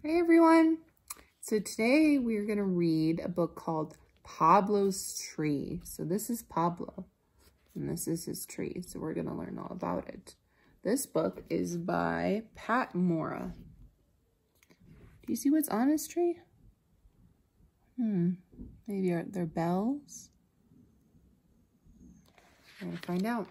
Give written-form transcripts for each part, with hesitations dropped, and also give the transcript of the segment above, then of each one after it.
Hey everyone! So today we're going to read a book called Pablo's Tree. So this is Pablo and this is his tree. So we're going to learn all about it. This book is by Pat Mora. Do you see what's on his tree? Maybe they're bells? We're going to find out.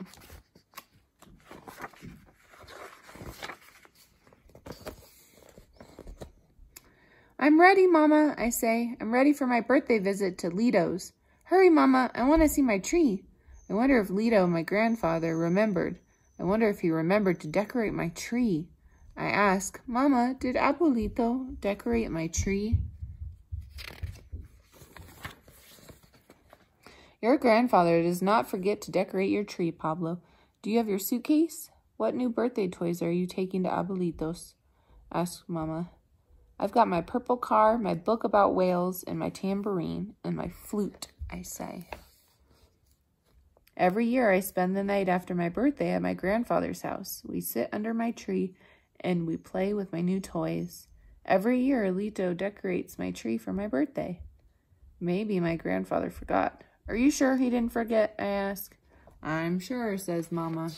I'm ready, Mama, I say. I'm ready for my birthday visit to Lito's. Hurry, Mama, I want to see my tree. I wonder if Lito, my grandfather, remembered. I wonder if he remembered to decorate my tree. I ask, Mama, did Abuelito decorate my tree? Your grandfather does not forget to decorate your tree, Pablo. Do you have your suitcase? What new birthday toys are you taking to Abuelito's? Asked Mama. I've got my purple car, my book about whales, and my tambourine, and my flute, I say. Every year I spend the night after my birthday at my grandfather's house. We sit under my tree, and we play with my new toys. Every year Lito decorates my tree for my birthday. Maybe my grandfather forgot. Are you sure he didn't forget? I ask. I'm sure, says Mama.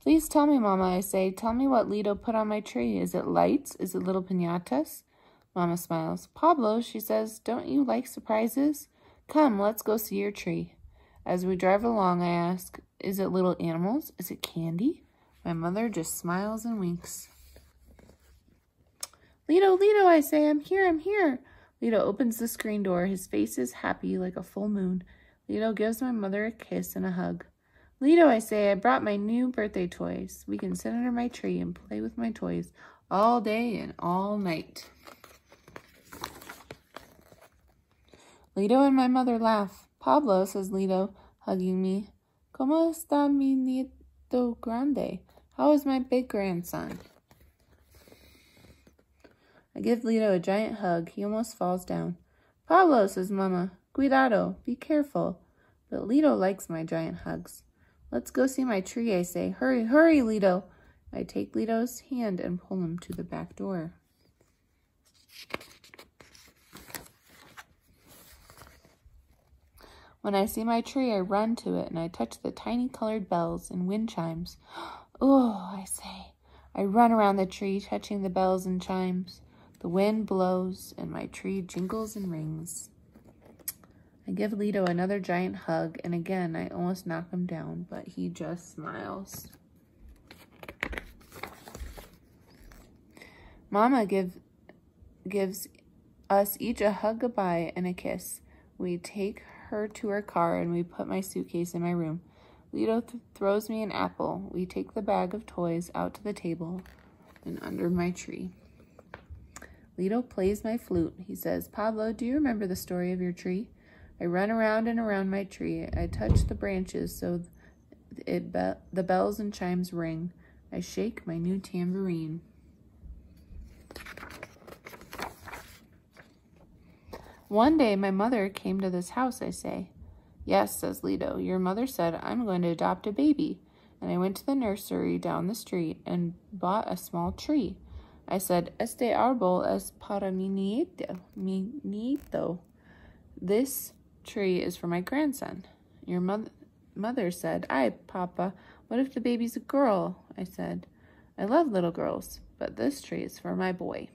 Please tell me, Mama, I say. Tell me what Lito put on my tree. Is it lights? Is it little piñatas? Mama smiles. Pablo, she says, don't you like surprises? Come, let's go see your tree. As we drive along, I ask, is it little animals? Is it candy? My mother just smiles and winks. Lito, Lito, I say, I'm here, I'm here. Lito opens the screen door. His face is happy like a full moon. Lito gives my mother a kiss and a hug. Lito, I say, I brought my new birthday toys. We can sit under my tree and play with my toys all day and all night. Lito and my mother laugh. Pablo, says Lito, hugging me. ¿Cómo está mi nieto grande? How is my big grandson? I give Lito a giant hug. He almost falls down. Pablo, says Mama, cuidado, be careful. But Lito likes my giant hugs. Let's go see my tree, I say. Hurry, hurry, Lito. I take Lito's hand and pull him to the back door. When I see my tree, I run to it and I touch the tiny colored bells and wind chimes. Oh, I say. I run around the tree, touching the bells and chimes. The wind blows and my tree jingles and rings. I give Lito another giant hug, and again, I almost knock him down, but he just smiles. Mama gives us each a hug goodbye and a kiss. We take her to her car, and we put my suitcase in my room. Lito throws me an apple. We take the bag of toys out to the table and under my tree. Lito plays my flute. He says, Pablo, do you remember the story of your tree? I run around and around my tree. I touch the branches so the bells and chimes ring. I shake my new tambourine. One day my mother came to this house, I say. Yes, says Lito. Your mother said I'm going to adopt a baby. And I went to the nursery down the street and bought a small tree. I said, Este árbol es para mi nieto. This tree is for my grandson. Your mother said, Ay, Papa, what if the baby's a girl? I said, I love little girls, but this tree is for my boy.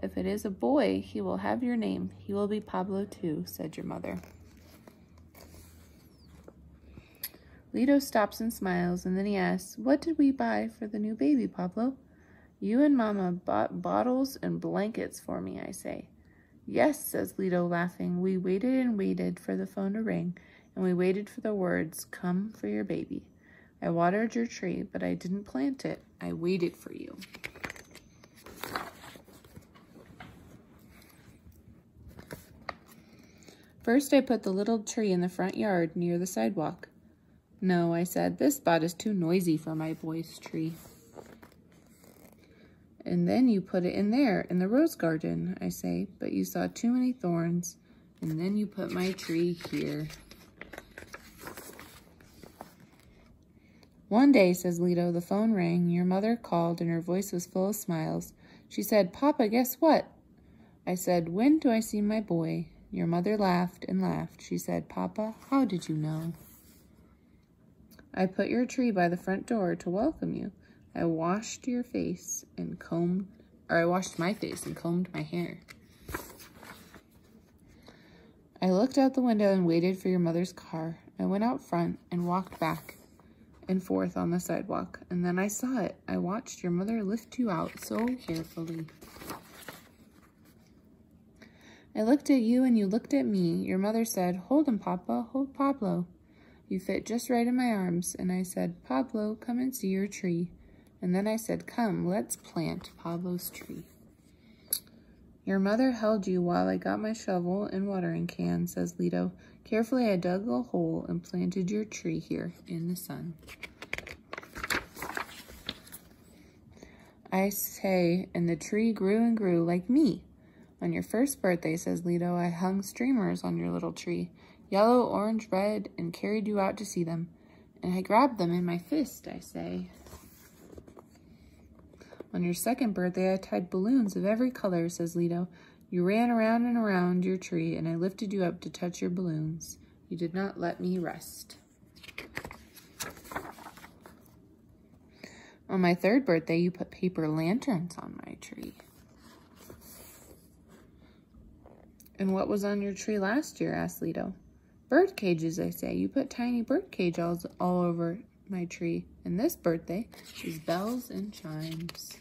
If it is a boy, he will have your name. He will be Pablo too, said your mother. Lito stops and smiles, and then he asks, what did we buy for the new baby, Pablo? You and Mama bought bottles and blankets for me, I say. Yes, says Lito, laughing. We waited and waited for the phone to ring, and we waited for the words, come for your baby. I watered your tree, but I didn't plant it. I waited for you. First, I put the little tree in the front yard near the sidewalk. No, I said, this spot is too noisy for my boy's tree. And then you put it in there, in the rose garden, I say, but you saw too many thorns, and then you put my tree here. One day, says Lito, the phone rang. Your mother called, and her voice was full of smiles. She said, Papa, guess what? I said, when do I see my boy? Your mother laughed and laughed. She said, Papa, how did you know? I put your tree by the front door to welcome you. I washed my face and combed my hair. I looked out the window and waited for your mother's car. I went out front and walked back and forth on the sidewalk, and then I saw it. I watched your mother lift you out so carefully. I looked at you and you looked at me. Your mother said, hold him, Papa, hold Pablo. You fit just right in my arms, and I said, Pablo, come and see your tree. And then I said, come, let's plant Pablo's tree. Your mother held you while I got my shovel and watering can, says Lito. Carefully, I dug a hole and planted your tree here in the sun. I say, and the tree grew and grew like me. On your first birthday, says Lito, I hung streamers on your little tree, yellow, orange, red, and carried you out to see them. And I grabbed them in my fist, I say. On your second birthday, I tied balloons of every color, says Lito. You ran around and around your tree, and I lifted you up to touch your balloons. You did not let me rest. On my third birthday, you put paper lanterns on my tree. And what was on your tree last year, asked Lito. Bird cages, I say. You put tiny bird cages all over my tree. And this birthday is bells and chimes.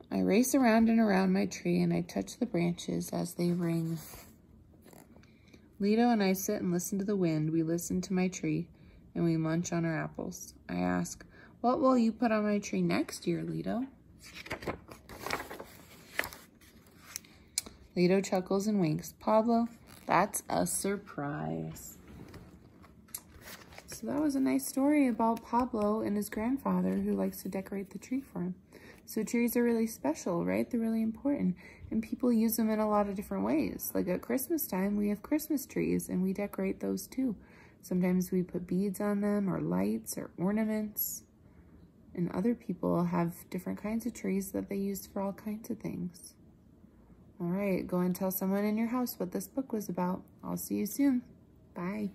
I race around and around my tree, and I touch the branches as they ring. Lito and I sit and listen to the wind. We listen to my tree, and we munch on our apples. I ask, what will you put on my tree next year, Lito? Lito chuckles and winks. Pablo, that's a surprise. So that was a nice story about Pablo and his grandfather who likes to decorate the tree for him. So trees are really special, right? They're really important. And people use them in a lot of different ways. Like at Christmas time, we have Christmas trees and we decorate those too. Sometimes we put beads on them or lights or ornaments. And other people have different kinds of trees that they use for all kinds of things. All right, go and tell someone in your house what this book was about. I'll see you soon. Bye.